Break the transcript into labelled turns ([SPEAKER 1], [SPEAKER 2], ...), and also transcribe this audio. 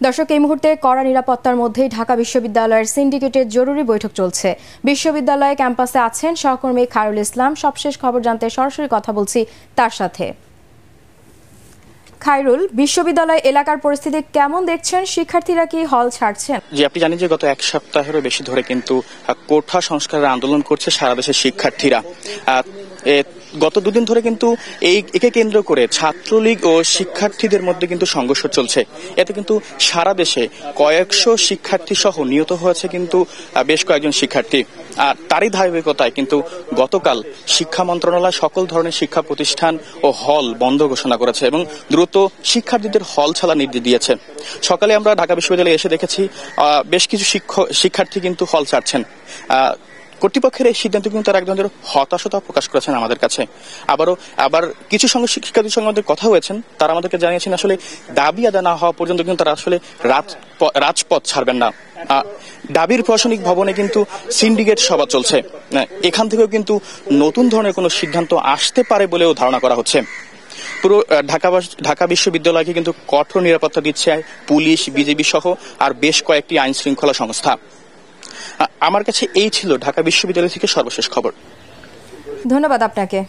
[SPEAKER 1] দর্শক, এই মুহূর্তে কড়া নিরাপত্তার মধ্যেই ঢাকা বিশ্ববিদ্যালয়ের সিন্ডিকেটের জরুরি বৈঠক চলছে। বিশ্ববিদ্যালয় ক্যাম্পাসে আছেন সহকর্মী খায়রুল ইসলাম। সবশেষ খবর জানতে সরাসরি কথা বলছি তার সাথে। খায়রুল, বিশ্ববিদ্যালয় এলাকার পরিস্থিতি কেমন দেখছেন? শিক্ষার্থীরা কি হল ছাড়ছেন?
[SPEAKER 2] জি, আপনি জানেন যে গত এক সপ্তাহেরও বেশি ধরে কিন্তু কোঠা সংস্কারের আন্দোলন করছে সারা দেশের শিক্ষার্থীরা। গত দুদিন ধরে কিন্তু একে কেন্দ্র করে ছাত্রলীগ ও শিক্ষার্থীদের মধ্যে কিন্তু সংঘর্ষ চলছে। এতে কিন্তু সারা দেশে কয়েকশো শিক্ষার্থী সহ নিহত হয়েছে কিন্তু বেশ কয়েকজন শিক্ষার্থী। আর তারই ধারাবাহিকতায় কিন্তু গতকাল শিক্ষা মন্ত্রণালয় সকল ধরনের শিক্ষা প্রতিষ্ঠান ও হল বন্ধ ঘোষণা করেছে এবং দ্রুত শিক্ষার্থীদের হল ছাড়ার নির্দেশ দিয়েছে। সকালে আমরা ঢাকা বিশ্ববিদ্যালয়ে এসে দেখেছি বেশ কিছু শিক্ষার্থী কিন্তু হল ছাড়ছেন। কর্তৃপক্ষের এই সিদ্ধান্ত কিন্তু তারা এক ধরনের হতাশতা প্রকাশ করেছেন আমাদের কাছে। আবার কিছু শিক্ষার্থীর সঙ্গে আমাদের কথা হয়েছেন, তারা আমাদেরকে জানিয়েছেন আসলে দাবি আদায় না হওয়া পর্যন্ত কিন্তু তারা আসলে রাজপথ ছাড়বেন না। ডাবির প্রশাসনিক ভবনে কিন্তু সিন্ডিকেট সভা চলছে। এখান থেকেও কিন্তু নতুন ধরনের কোনো সিদ্ধান্ত আসতে পারে বলেও ধারণা করা হচ্ছে। পুরো ঢাকা বিশ্ববিদ্যালয়কে কিন্তু কঠোর নিরাপত্তা দিচ্ছে পুলিশ, বিজিবি সহ আর বেশ কয়েকটি আইন শৃঙ্খলা সংস্থা। আমার কাছে এই ছিল ঢাকা বিশ্ববিদ্যালয় থেকে সর্বশেষ খবর।
[SPEAKER 1] ধন্যবাদ আপনাকে।